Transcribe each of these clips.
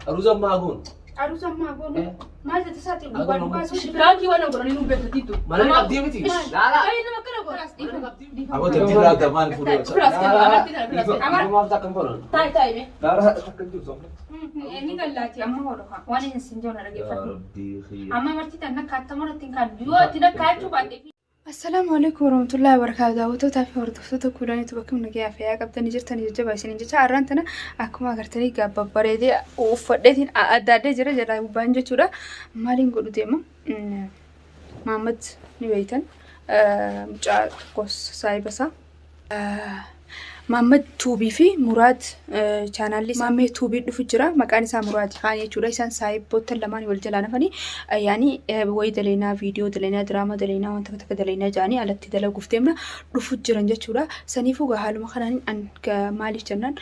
أروزا ما أقول أروزا ما أقول ما تتساتي أقول براكي وأنا أقول أنا نبتديتو ما أنا قبضي بتي لا لا أنا ما كنا خلاص أبغى تبدي لا كمان فلوس خلاص ما أفتح كم تاي تاي لا لا تكلم جوزهم إني قال لاتي أما هو رخا وأنا نسنجون أنا يا جيفت ربي خير أما مرتي تنا كاتمرة تنكان بيوتنا كاتو بعدين السلام عليكم ورحمة الله وبركاته وتوتافي وردفتو كلاني تبكم نجيا فيها قبضني جرتني جبا سنين جتا عرانتنا أكما قرتني قاب بريدي وفديتين أدادي جرا جرا وبانجا چورا مالين قولو ديما محمد نبيتن مجا قوس سايبسا محمد توبي في مراد channel مامي توبي دفو جرا مكان سا مراد خاني چورا سان سايب بوتن لماني والجلانا فني يعني وي دلينا فيديو دلينا دراما دلينا وانت كتك دلينا جاني على تدلا قفتمنا دفو جرا نجا چورا سنيفو غحالو مخنان ان كمالي جنان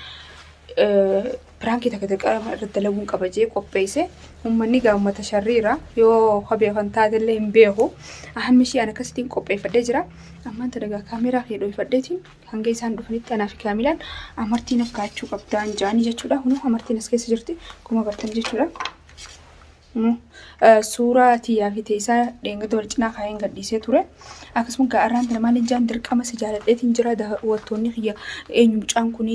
برانكي تكتك ردلون قبجي قبيسه ومني قاو متشريرة يو خبي فانتاد اللي هم بيهو أهم شيء أنا كستين قبي فدجرا أما أنت لقى كاميرا خيرو فدتين هنجي ساندو فنيت أنا في كاملان أمرتينا كاتشو قبضان جاني جاتشولا هنو أمرتينا سكيس جرتي كما برتن جاتشولا suuraa tiyyaa fi teessaa dheengata wal cinaa kaayeen gadhiisee ture. Akkasumas gaarraan tana maal jaan dirqama si jaaladheetiin jira daawwattoonni kiyya eenyu mucaan kun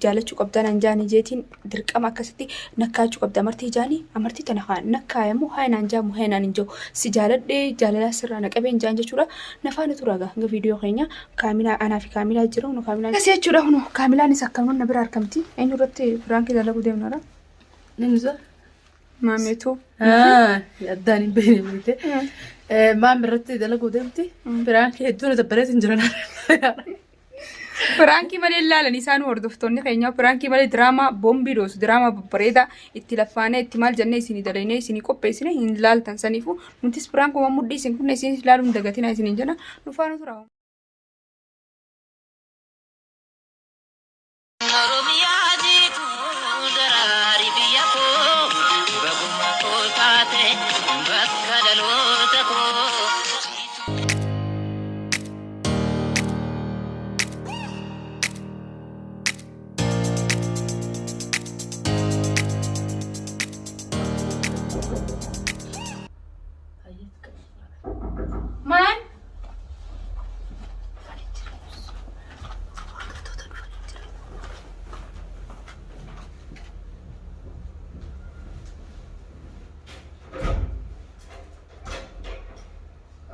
jaalachuu qabdan anjaanii jeetiin dirqama akkasitti nakkaachuu qabda amartii jaanii amartii tana kaan nakkaayamu haynaan jaamu haynaan hin jiru si jaaladhee jaalalaa sirraa naqabeen jaan jechuudha nafaana turaga hanga viidiyoo keenya kaamilaa anaa fi kaamilaa jiru nu kaamilaa kasi jechuudha hunu kaamilaanis akkam na bira argamti eenyu irratti firaankii dalaguu deemnara ninza maameetu yaddaan hin beekne mite maam irratti dalaguu deemti firaankii hedduun dabbareetiin jiran Pranki malee ilaalan isaan hordoftoonni keenya pranki malee diraamaa boombii doosu diraamaa babbareedaa itti lafaanee itti maal jennee isinii dalaynee isinii qopheessine hin laaltan saniifu nutis pranki waan mudhii isin kun isin ilaaluun dagatina isiniin jenna dhufaanu tura. Man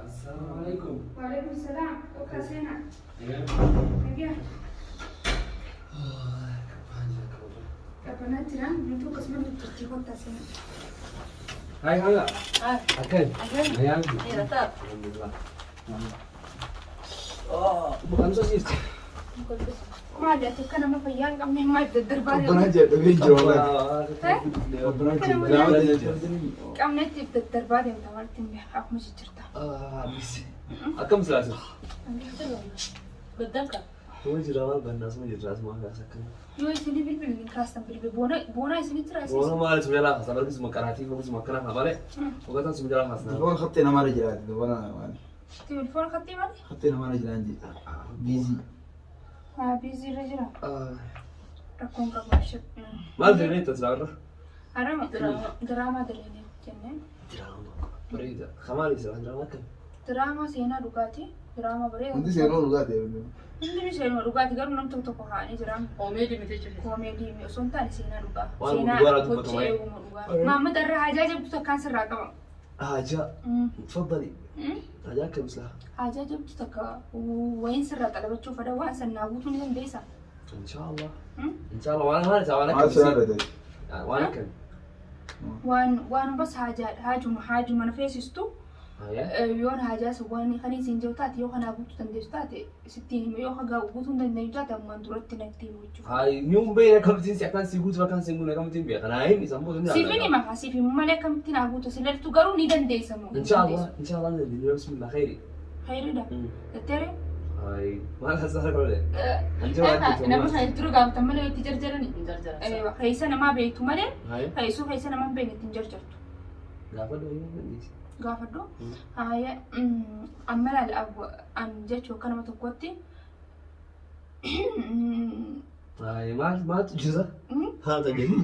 السلام عليكم وعليكم السلام وكاسينا نجيا كابنا تيران نتو قسمنا ترتيب كاسينا هاي هلا أكل نيام iya tak الحمد لله bukan sosis ما ada tu kan nama payang kami mai derbar ربنا جاب بيجي جوابك ربنا جاب kami nanti derbar yang tawar timnya aku masih cerita بس أكم سلاسل betul هو جرال بالناس ما جرال ما قاعد سكن yo sini bil kelas tampil bona sini terus وانا ما أعرف ولا خلاص أنا بس مكاناتي بس مكانها خبره وقت أنا سمجرا خلاص دبون خطينا ما رجعت دبون تلفون خطي مالي خطينا ما رجعت عندي بيزي بيزي رجلا آه ركون كباشة ما أدري ليه تزارع أنا دراما دليني جنة دراما بريدة خمالي سلام دراما كم دراما سينا دوكاتي دراما بريدة عندي سيرون وقات يا ابني Ini seenaa dhugaati garuu nam tokko tokko haa'anii jiran komedi mite jiru koomedii mi osoo hin taane seenaa dhugaa Waan seenaa dhugaa dubbatu gochee malee. uuma dhugaa Maamad irraa hajaa jabdu takkaan sirraa qaba حاجة تفضلي حاجة كم سلها hajaa jabdu takka wayin sirraa qalabachuu fada waan sannaa guutuu ni dandeessa إن شاء الله إن شاء الله وأنا ما كم سألت وأنا كم waan bas haajuma na feesistu yoon hajaas waan kan isin jiru taate yoo kana guutuu dandeessu taate sittiin hima yoo hagaa guutuu hin dandeenyu taate ammaan duratti natti himu jechuudha. هاي يوم بين كم تنسي أكان سيقول وكان سيقول كم تنبي أنا هاي يسموه دنيا Siifin hima haa siifin malee akkamittiin haa guutu silaaltu garuu ni dandeessa moo. إن شاء الله إن شاء الله نبي بسم الله خيري Hayriidha. Datteere. هاي ما لها سهل ولا أنت واحد Nama sana itti gaafatan malee itti jarjarani. jarjara Keessa namaa beektu malee هاي keessoo keessa namaa beekne ittiin jarjartu. قافل وين Gaafadhu. Haaya amma laal an jechuu akka nama tokkotti. هاي ما تجزا هذا جميل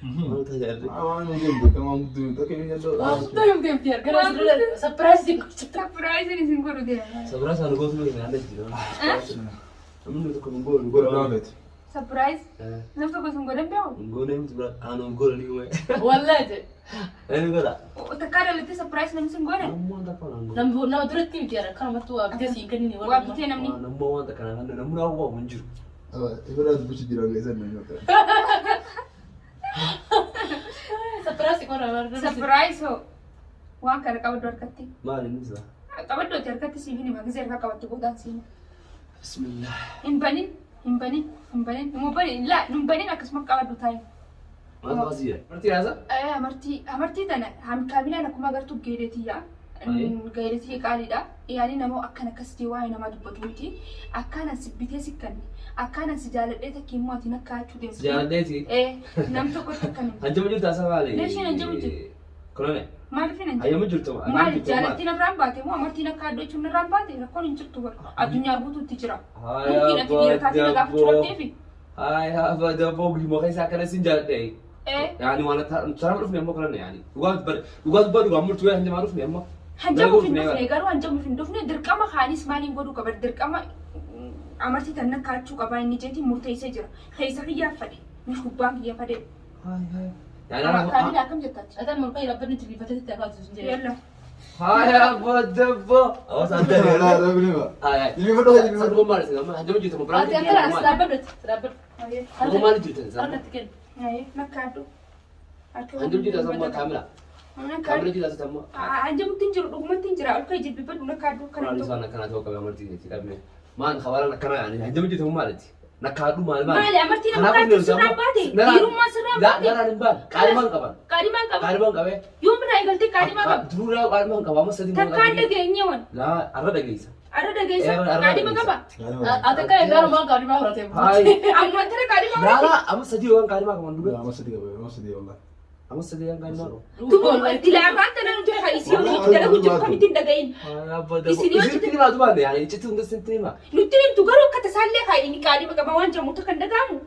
Maal tajaajila? Awaan deemte kan waan guddoo ta'e yaaloo. Waan guddaa yoo deemti gara sirra sapiraayisii gochuudha. Sapiraayiziin isin godhu deema. Sabira isaan gootu hin yaadne jira. Namni tokko hin goone Gola gaafete. Sapiraayiz. Namni tokko isin godhan beeku. hin goone miti bira aanoo gola ni wayi. Wallahi je. Ani gola. Takkaa dhalate sapiraayiz namni isin godhan. Namni wanta kana goone. Nama duratti miti yaada kanumatti waa bitee siin kenni Waa bitee namni. Namni wanta kana kan namni hawwa hin jiru. Ibara dubbisi jira geessan na yoo ta'e. Sapiraayisii qorra warra. Sapiraayiz hoo waan kana qabaddu harkatti. Maal inni isaa? Qabaddooti harkatti siif hima gisee harka qabatte boodaan siima. Bismillah. Hin banin Numa banin laa nun banin akkasuma qabaddu taa'e. Maal taasisa? Marti yaasa? Amartii tana kabilaan akkuma agartu geedeetiyyaa. Geedeetii qaaliidha. Yaani namoo akkana akkasitti waa'ee namaa dubbatu miti. Akkana si bitee si kanne. Akkana si jaaladhee takki immoo ati nakka achuu deemtu. Jaaladheeti? Nam tokkotti akkana. Hanjama jirtu asa maali? Leeshiin hanjama jirtu. Kolone? Maaliif hin hanjama? Hayyama jirtu ma? Maali jaalattiin irraan baate moo amartiin akka addoo jechuun irraan baate rakkoon hin jirtu bara. Addunyaa guutuutti jira. Mungkin ati dhiira taatee nagaa fachuu dhabdeefi. Haa daboo guyyuma keessa akkana sin jaaladhee. Yani waan taraan dhufne ammoo kolone yani. Dhugaa dubbaa dhugaa murtuu hanjamaa dhufne ammoo. Hanjamuuf hin dhufne garuu hanjamuuf hin dhufne dirqama kaanis maaliin godhuu qaba dirqama amartii tan nakka achuu qabaa inni jeetiin murteessee jira. Keessa kiyyaafadhe mish gubbaan kiyyaafadhe. Kaabila akkam jettaati? Ataan morka ilaabbanni jilbiifatetti akaatu sun jedhe. Yalla. Haya bodabbo. Awas adda Laa rabni ba. Haya. Jilbiifadhu hojii Saduu jilbiifadhu. maal isa? Hanjama jirtu ma? Ati akkana as dhaabbadhu. Nama maal jirtu? Harkatti kennu. Nakka adduu. Hanjama jirtu asa ammoo kaamila. Kaamila jirtu asa ammoo. Hanjamutti hin jiru dhugumatti hin jira olka jilbiifadhu nakka adduu kana Maal isaan akkana ta'uu qabee amartii jechuudha dhabme. Maan hawaaraan akkana yaani hanjama jirtu maaliti? Nakkaadhu maal maal? Maali amartii nama kaatti sirraan baate? Dhiirummaa sirraan baate? Garaan hin baane. Qaalimaan qaban. Qaalimaan qaba. Qaalimaan qabee. Yoom biraa eegaltee qaalimaa qaba? Duraa qaalimaan qaba amma sadii Takkaan dhageenye wan. Laa arra dhageessa. Arra dhageessa qaalimaa qaba? Ati akka eeggaru maal qaalimaa horatee Hayi. Amma tara qaalimaa Laa laa amma sadii waan qaalimaa qaban duga. Amma sadii qaba. Amma sadii wallah. Amma sadii waan qaalimaa qaban. Tumu tilaamaan tana nuti haisii hojii dalagu jiru kamittiin dhagayin. Isinitti himaa dubaanne yaani iccitti hunda isinitti himaa. Nuti himtu garuu akka tasaallee haa'ini qaalimaa qaba waan jamuutu kan dhagaamu.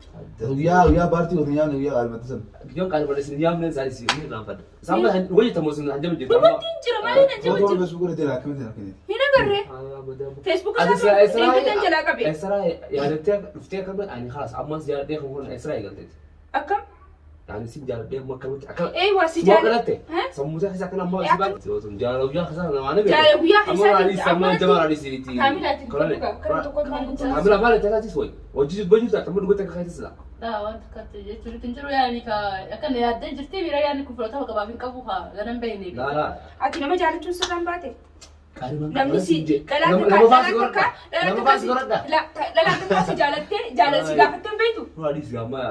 Guyyaa baartii waliin yaa'u guyyaa qaalmatti sana. Giyoon qaalimaa isin yaamne isaanii si hin irraanfadha. Saamma dhugaa jettamu isin hanjama jirtu. Dubartiin hin jira maaliin hin Footoo jiru? Facebook irratti akkamitti akkamitti. Hin agarree. Facebook isaa eeggataan jalaa qabe. Esra yaadattee dhuftee akkamitti ani haas ammas yaadattee kan kun Esra eegalteeti. Akkam? Yani si jaarde amma akkamitti akka Waa si Semua jaala. kalatte. Semua saya kisah kenapa sih bang? Tuh jalan guyyaa kisah nama mana? Jaala guyyaa Amma keessatti radi sama jama radi sini ti. Kaamilaatti kan tokko Kamila maal ta'e taasis way. Hojii baju tak temu duga tak kaya sila. waan takkatti jechuun ittiin jiru yaani ka akkana yaaddee jirti bira yaani kun fudhatama qabaaf hin qabu haa ganan bahine. Lala. Ati nama jaalachuun sirraan baate. Kaliman. Namni si nama fas gorada. Dhalaan takkaa si jaalattee jaalasi gaafattee hin beektu. Radi sama.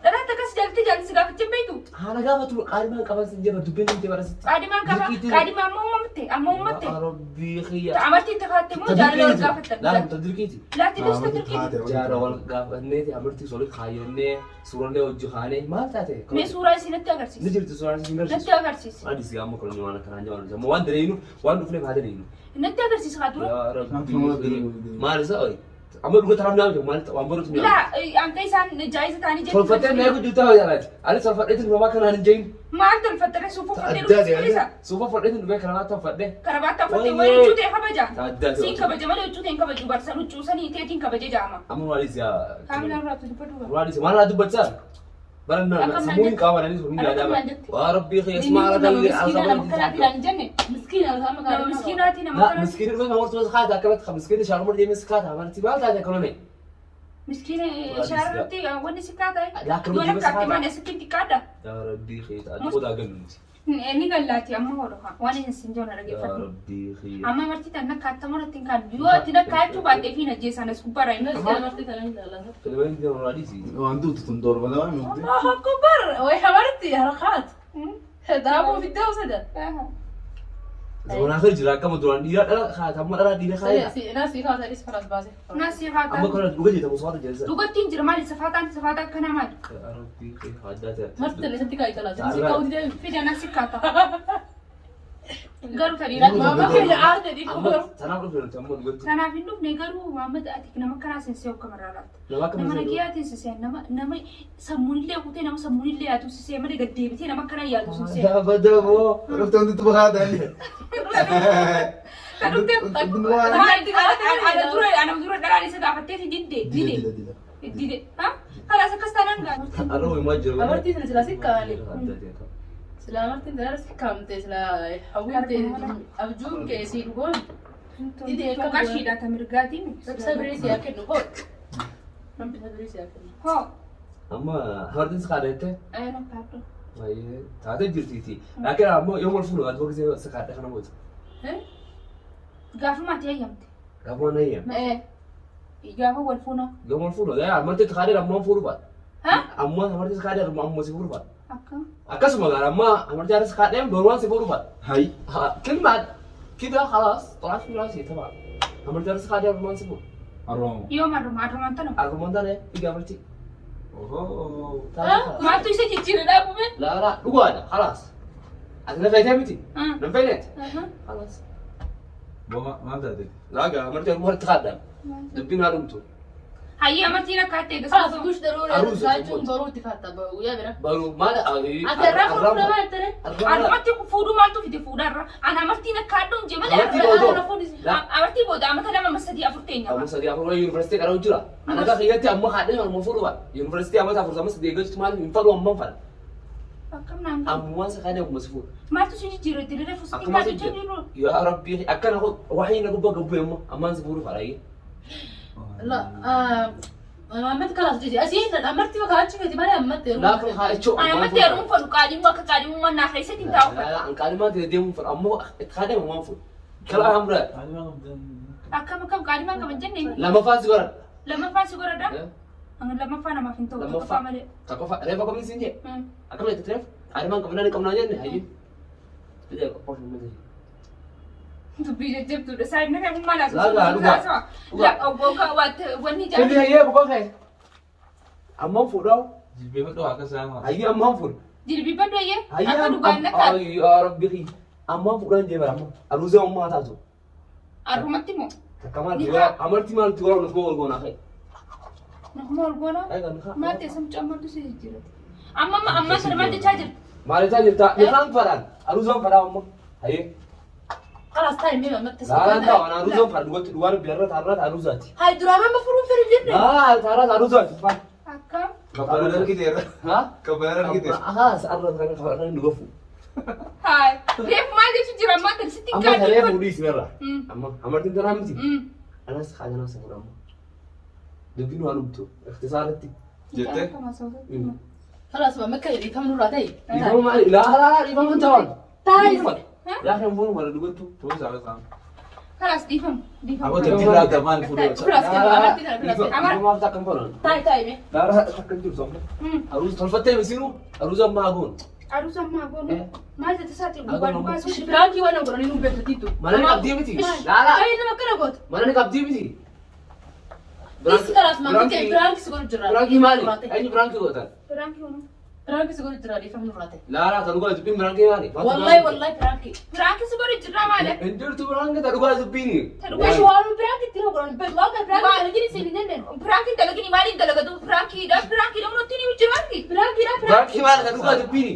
Dhalaan takkaa si jaalattee jaalasi gaafattee hin beektu. Hala gaafa tu kaliman kapan sih jama dubin ni jama rasi. Qaadimaan qaba. Qaadimaa ammoo uumamatte. Ammoo uumamatte. Rabbi khiyya. Amartiin takaatte immoo jaalala wal gaafattan. Lala tadrikiti. Laatti dus tadirkiti. Jaara wal gaafanne amartii soli khaayenne suuraalee hojii khaane maal taate? Mee suuraa isinatti Ni agarsiisa. jirtu suuraan isin garsiisu. Natti agarsiisa. Adi si amma kolonii waan akkanaa jamaan jamaa waan dareenu waan dhufne baate deenu. Natti agarsiisa haa dura. Yaa Rabbi maal isa oi amma dhuga taram naamu maal waan barutu naamu. Laa anka isaan jaayiza ta'anii jedhu. Tolfattee mee guddaa haa jalaati. Ani tolfadheetiin nama kanaan hin jeeyin. Maal tolfattee suufa fudhee Adda dhufee isa. suufa fudheetiin dhufee karaa tolfadhee. Karabaata uffattee wayii huccuu ta'e kabaja. Adda Siin kabaja malee huccuu ta'e hin kabaju barsan huccuu sanii teetiin kabaje jaama. Amma waalis yaa. Kaamilaan raatu dubbatu. Waalis maal haa dubbachaa? Barannaa sammuun qaama dhanis hundi yaadama. Waa Rabbi khiyas maal dalli Miskiinaan jenne. Miskiina sama Nama kan miskiinaati nama لا kana. مسكين يقول ما ورث خاطر كبت مسكين شهر مرة جيم سكاتها ما نتبع هذا كلامي Miskiina shaarratti wanni si kaata. Laakiin Yoo hojii lakkaatti gosa malee sitti kaadda. يا ربي خيط أقول أقل Inni gallaati amma hodha. Waan hin sinjoona يا dhageeffatu. ربي خيط Amma marti tan nakkaata maratti hin kaaddu. Yoo ati nakkaachuu baatee fi najjeessan as gubbara hin Nasi amartii kana hin jaalatan. كلامي كده مراديسي Waan duutu tun door balaa waan mukti. Allahu akbar way habarti harakaat. Daaboo fiddee sada. زمان آخر جرا كم دوران ديار أنا خاطر هم أنا ديار خاطر Nasi kaasa is faras baase. Naasii أما haata. كنا نقول جيتا مصادر جلسة Dubartiin jira maali safaataan safaataa akkana maali? يا ربي خيط هذا Marti tani santi kai kala. Santi kau tidak. Fida naasii kaata. Garuu tanii Mama keenya aarde dhiibu Amma garuu. sanaaf dhufne amma dubbatti. kanaaf hin dhufne garuu Muhammad ati nama kanaa sensee akka marraa laata. Nama akka Nama nagiyaatiin sisee nama sammuunillee kutee nama sammuunillee yaadu sisee malee gad deebitee nama kana yaadu sisee. Daba dabo. Rufta wanti tu bakada ni. Kan dhufte ana dura dharaan isa gaafattee didde. Didde. Ha? Kalaas akkas taanaan gaafatti. Aroo himaa jiru. Amartii sana silaa sikkaale. Silaa amartiin sana sikkaamte silaa hawwinte abjuun keessii dhugoon. Didee akka Qarshiidhaa ta mirgaatiin. sabiree siyaa kennu hoo. Namni sabiree siyaa kennu. Hoo. Amma hamartiin sakaadhette. Ayana paardo. Baay'ee taatee jirtiiti. Laakiin ammoo yoo wal fuudhu ati boqisee sakaadha kana mooti. Gaafuma ati eeyyamte. Gaafuma na eeyyam. Gaafa wal fuuna. Yoo wal fuudhu amartii sakaadhee ammoo fuudhu baadha. Ha? Ammoo amartii sakaadhee ammoo si fuudhu baadha. Akkam. Akkasuma gaara ammoo amartii haadha sakaadhee doorwaan si fuudhu baadha. Hai. Kilmaad kida khalaas طلعت في راسي تبع amartii haadha sakaadhee ammoo si fuudhu. Arom. Yoo marrumaan tana. Argumaan taane iga amartii. Oh. Maaltu isa jijjiirra dhaabame? لا dhugaadha khalaas. Ati na fayyadee miti. Na fayyadee. خلاص. Boma mana tadi? Laaga amartii haadha sakaadhaa. Dubbiin haa dhumtu. Hayyee amartiin akka atti Kalaas eegasu. gush daruu Aruusa saachuun tokko. baruu itti faatta guyyaa bira. Baru maal Ati irraa fuudhuu nama jettare. Amartii fuudhuu maaltu fide fuudharra? Ana amartiin akka adduun jee malee Amartii boodoo. amartii booda amata lama sadii afur teenya. amma sadii afur yuunivarsiitii qara'u jira. Ana akka kiyyatti amma haadhee ammoo fuudhu baadha. Yuunivarsiitii amma afur amma sadii eeggachuutu maal hin fadhu ammoo fadha. Akkam naan Ammoo sakaadhee akkuma si fuudhu. maaltu si jijjiirra itti dada fuusitii Akkuma si kaadhu jenniru. yaa rabbii akkana waxii na gubba gabbu ammoo ammaan si fuudhu fadha. La Muhammad kalaas jiji asiin amartii maka achi fiti malee ammatti Laakiin haa jechuu Ana amartii heeruun fadhu qaaliin akka qaaliin mannaa keessatti hin taa'u. An qaalimaan ta'e deemuun fadha ammoo itti haadhee ammoo fuudhu. Kala alhamdulillah. Akkam qaalimaan qaban jennee Lamaffaan si godhadha. lammaffaan si godhadha. Lammaffaa namaaf hin ta'u tokkoffaa malee. Tokkoffaa reefa qabni siin jee. Akkam itti reef qaalimaan qabnaa ni qabnaa jenne hayyee. Biyya qofa hin malee. Dubbii jajjabduudha. Saayidna kan humnaa laatu. Laagaa, dhugaa. Wanni Kini jaalladhu. hayyee bukaa ka'e. Ammoo fuudhawu. Jilbeenfadhu akka sama. Hayyee ammoo fuudhu. Jilbifadhu hayyee Hayyee akka dhugaan nakkaatu. yaa rabbi ammoo fuudhan jee bara ammoo aruuzee ammoo haa taatu. Arrumatti moo? Takkamaa duraa amartii maal duraa ol goona goonaa ka'e. Nakuma ol goona. Eegan haa. Maal teessam cammadhu si jijjiirate. Amma sana maal jechaa jirti? Maal jechaa jirta? Isaan fadhaan aruuzaan fadhaa ammoo hayyee. kalaas taa'imee ammatti Laalaan taa'u an aruuzaan fadha dhugatti dhugaan biyarra taarraa aruuzaati. Hai duraan amma furuun firi jenne. Taarraa aruuzaati. Akkam? Kabaran kita. Haa? Kabaran kita. Haa sa'arra kan kabaran dhugafu. Haay. Reefu maal jechu jira amma kan sitti Amma saree kaadhu. fuudhii isinirra. Amma amartiin tanaa miti. Anas hajanaa isa fuudhamu. Dubbiin waan dhumtu ikhtisaarratti. Jette? Kalaas amma akka dhiifamnu irraa ta'e. Dhiifama maali? Laalaa dhiifama ta'an. Taa'is. Yaa kan fuunu mara dhugattu. Terus apa sama? Kalaas dhiifamu. Aku jadi raga man fudo. Kalaas kennu amartii kana kalaas. Dhiifamaaf takkan fuudhan. Taa'imee. Laalaa takkan jiru somna. Aruus tolfattee misiinu aruusa ammaa goon. Aruusa ammaa goonu. Maal jette isaati dhugaa dhugaa sun. Biraanki waan godhanii nu beekatiitu. Mana ni qabdii miti. Laalaa. Taa'ii nama akkana goota. Mana ni qabdii miti. Isi kalaas maamillee biraanki si godhu jira. Birankii maali? Eenyu birankii gootan? Biraanki hono. Biraanki si godhu jira dhiifamnu irraa ta'e. Laalaa ta dhugaa dubbiin birankii maali? Wallahi biraanki. Biraanki si godhu jirraa maali? Injirtu birankii ta dhugaa dubbiini. Washi waan biraanki itti godhan beeku waan biraanki kana jini seeni nenne. Biraankiin dalagini maaliin dalagatu? Biraankiidha. Biraankiidha hundi ni jiraanki. Biraankiidha Birankii maali ta dhugaa dubbiini?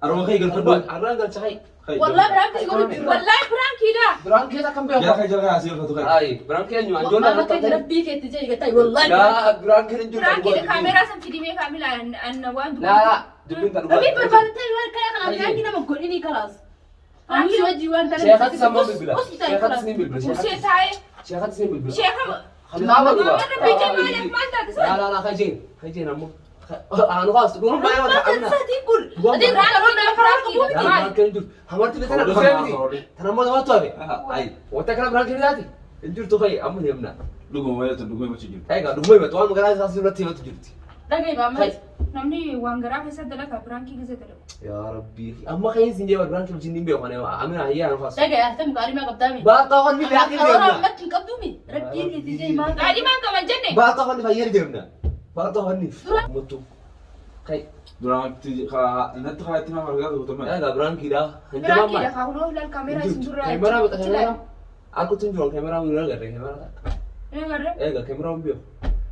Arwah kayak gel Arraan galcha hai. Wallahi biraanki si godhu jira. Wallahi biraankiidha. Birankii ta kan Jangan beeku. kayak jalan hasil satu kali. Ai, birankii eenyu anjoon Wallahi akka rabbii keetti jee gatai wallahi. Laa, birankii hin jiru. Biraankiidha kaameraa san fidimee kaamilaa waan Laa, dubbiin ta dhugaa. Rabbii barbaadate waan kana kana biraanki nama godhini kalaas. Ani wajji waan tana. Sheekhatis ammoo bilbila. Sheekhatis ni bilbila. Kursee taa'ee. Sheekhatis ni bilbila. Sheekha. Khalifaama dhugaa. Mana biijee maaliif maal taate sana? Laa, kajeen ammoo. Anu kaas dhuguun baay'ee wata qabna. Saatiin kun. Ati biraankiidha nama biraankiidha. Laa, Maali? birankii hin jiru. Hamarti bitana dhufee miti. Tan ammoo namatti hafe. Ai, wata kana birankii mitaati. Hin jirtu fa'i amma ni himna. Dugu mau itu dugu masih jiru. Egaa dhuguma himatu waan magaalaa isaas irratti himatu jirti. Dhagee baamma. Namni waan garaa keessatti dalagaa birankii keessa dalagu. Yaa Rabbii. Amma kan isin jee birankii wajjin hin beeku anee amina hayyaa anu faas. Dhagee atam qaalimaa qabdaami. Baaqa wanni birankii Orang deemna. amat hin qabduumi. Rabbii keetti jee maal. Qaalimaan qaban jenne. Baaqa wanni fayyee deemna. Baaqa wanni. Muttu. Kai. Durante nanti kaya tina marga tu teman. Ya enggak berangki dah. Biraanki dha haa kunoo laal kaameeraa isin durraa. Kamera betul kamera. Aku tunjuk kamera mulai enggak ada kamera. Garre. Enggak kamera ambil.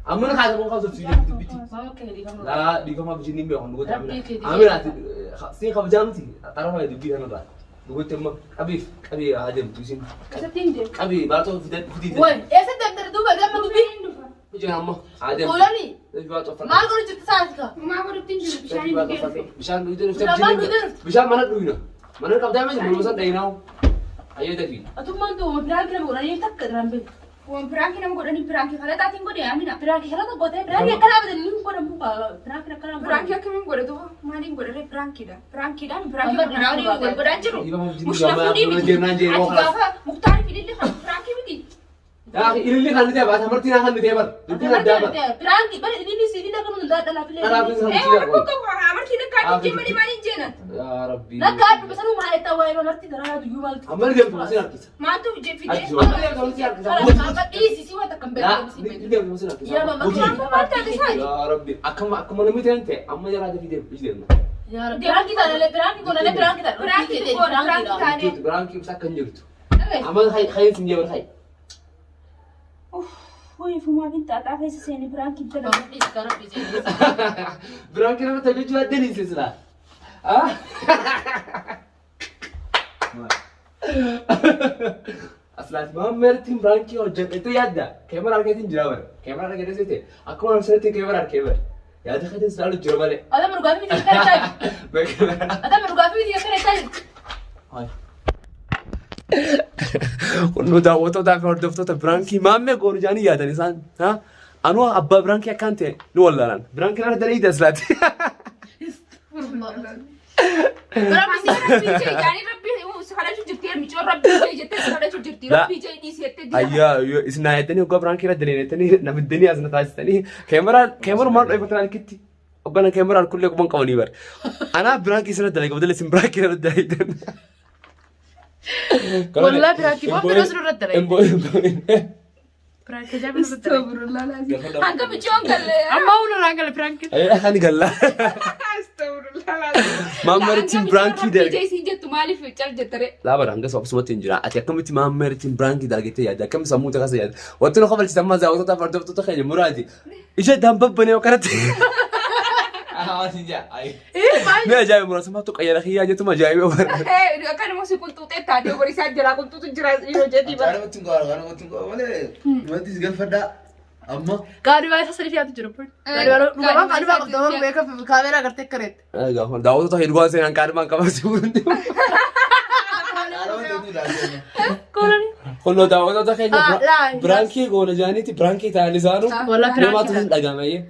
Amun kada mo kaso sini biti. La di kama bijini mbe on gote amina. Amina si ka bijam ti. Tara ma di bi hana ba. Gote ma abi adem tusin. Kasattiin deemu. Abi ba to fidi. Wai, esa dabdar duba gamma dubi. Bijin amma adem. Koloni. Ba to fa. Maal gori jitta saatika. Maa godhattiin jiru bishaanii dhugee. Bishan duide. Bishan mana duina. Mana ka dama ni mo san dai naw. Ayo da fi. Atumman tu bilaal kira borani takka drambe. Waan biraanki nama godhanii biraanki halataatiin godhe Amina. Biraanki halata gote biraanki akkana abada ni ko namu ka biraanki akkana. Biraanki akkamiin godhatu maaliin godhate biraankiidha. Biraankiidhaan biraanki godhanii wal godhaan jiru. Mushna fuudhii miti. Ati gaafa muktaari fidillee kan biraanki miti. Ya ililli kan dia ba samarti na kan dia bar. Dubi na da bar. Biraanki bari ni si dina kan da dala fille. Waan kun amartii nakkaa dijjee malee maaliin jeena. Ya Rabbi. Nakka adu besanu ma eta wa marti dara du yumal. Amal dia masih artis. Maaltu fidee. Amma isi si wa takkan Ya, bere. dia masih artis. Ya mama Maal taate saali. Ya Rabbi. Akam mana miti ente. Amma jara ada video video. Ya Rabbi. Biraanki dala biraanki gona biraanki dala. Biraanki taane. Berangki bisa kenjut. Amal khai sinja ber khai. Woi fumaa bintaa keessa seeni biraanki dala. Berangki nama tadi juga ada di sini lah. Ah? Aslas Muhammad tim berangki hojat itu ya ada. Kamera arketin jawab. Kamera arketin situ. Aku harus nanti kamera arketin. Ya ada kan selalu jawab balik. Ada merugafi di kereta. Ada merugafi di kereta. Hai. Kunno daawwattoota fi hordoftoota birankii maammee goonu jaanii yaadan isaan anuu abbaa birankii akkaan ta'e ni wallaalan birankii irra dalii taasisaati. Ayyaa isin naayattanii hoggaa birankii irra daleettanii nabiddanii asna taasisanii keemara maal dhoofatan alkitti hoggana keemaraan kullee quban qabanii bara anaa birankii isirra dalee qabdale isin birankii irra daleetan. Wallah biraanki boo bira sunu irratti dara. Biraanki jaabi nurratti dara. Astagfirullah laazim. Hanga bichoon galle. Amma ulu raangale biraanki. Ani galla. Astagfirullah laazim. Maammaritiin birankii dalge. Bijee siin jettu maaliif cal jettare. Laaba hanga sobsumatti hin jira. Ati akkamitti maammaritiin birankii dalgettee yaadda? Akkam sammuu takasa yaadda? Wanti nu qabalchisan maa zaawwattoota fi hordoftoota keenya muraati. Ishee daambabbanee kanatti. Ni ajaa'iba muraasummaa tuqa yala xiyyaa jettu ajaa'iba bara. Akkanuma si qulxuuxee taatee borisaa jala qulxuutu jira yoo jedhi bara. Kana mati ngora malee mati galfadha amma. Gaari waa isa sadiif yaatu jiru. Gaari waa dhugamaa kaadhuma qabdama beeka kaameraa agartee kareette. Daawwattoota hedduun seenan kaadhimaan qabasi hundi. Kunoo daawwattoota keenya birankii goona jaaniiti birankii ta'an isaanu namaatu hin dhagamayee.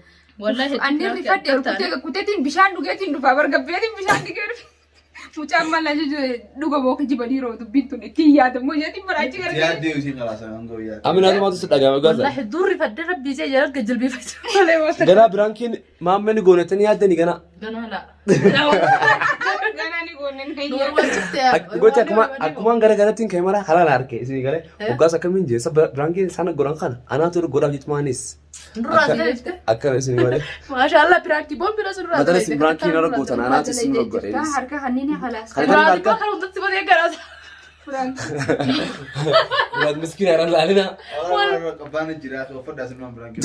Wallahi Anni rifadhe kuteetiin bishaan dhugeetiin dhufaa bargabbeetiin bishaan dhugee dhufe. Mucaan mala dhuga booka jibanii roo dubbiin tun ittiin yaadamu jedhin baraachi gargaaru. Yaadde usiin qalaasa hanga wayyaa. Aminaatu maatu si dhagahame gaasa. wallahi durri fadde rabbi ishee jala gajjalbeeffatu. Ganaa biraankiin maammani goonatanii yaaddanii ganaa. Ganaa laa. Ganaa ni goonen kayyaa. Gooti akkumaan gara garattiin keemara halaan harkee isin galee hoggaas akkamiin jeessa biraankiin sana godhan kana anaatu godhaaf jettumaanis. Akkana isin galee. Maashaallah biraanki boon bira sun Matan isin biraankiin irra gootan anaatu isin irra godhe. Harka kanneen halaas. Biraanki bakka hundatti godhee garaasa. Buat miskin orang lain nak. Kapan jira sofa semua berangkat.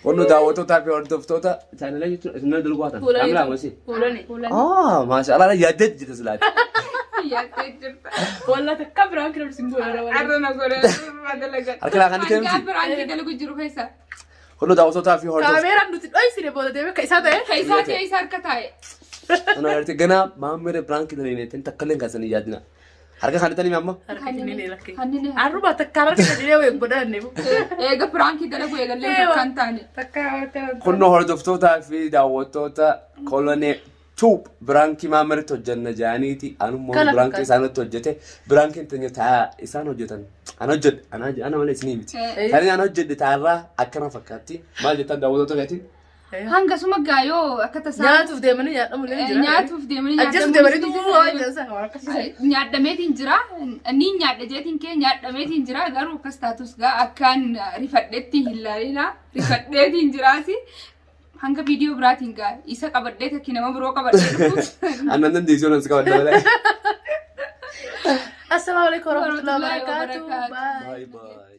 Kono daawwattoota tapi hordoftoota channel YouTube isin dulu kuatan. Kamera masih. Fuulani. Ah, masyaallah yaadde jita silaati. Yaaddee jirta. Wallah takka biraanki nama sin bu'aa wala. Arrana godhe madalaga. Harka kan ditemti. Kan biraanki dalagu jiru keessa. Kono daawwattoota fi hordoftoota. Kaameeraan nuti dho'isine booda deemee ka isaa ta'e. Keessa keessa harka taa'e. Ana arti gana maammere biraanki dalene ten takkaleen kaasanii yaadina. Harka kan ditanii amma. Kanneen Arruba takka harka dhidhee wayii godhanne. eega biraanki dalagu eegallee kan taane. Takka Kono hordoftoota fi daawwattoota kolonee tuub biraanki maammeritti hojjanna jaaniiti anummoo biraanki isaanitti hojjete biraankiin tanya taa isaan hojjetan ana hojjedhe ana malee isinii miti. Tani ana hojjedhe taarraa akkana fakkaatti maal jettan daawwattoota keetiin. hanga suma gaayoo akka tasaa Nyaatuuf deemanii nyaadhamu illee jira. nyaatuuf deemanii Ajjeesuuf deemanii tuutuu waan jedhan waan akkasii. nyaadhameetiin jira ni nyaadha jeetiin kee nyaadhameetiin jira garuu akkas taatus gaa akkaan rifadheetti hin laalina rifadheetiin jiraasi hanga viidiyoo biraatiin gaa isa qabadhee takki nama biroo qabadhee Annan dandeessuu nan si qabadda malee. Assalamualaikum warahmatullahi wabarakatuh. Bye. Bye bye.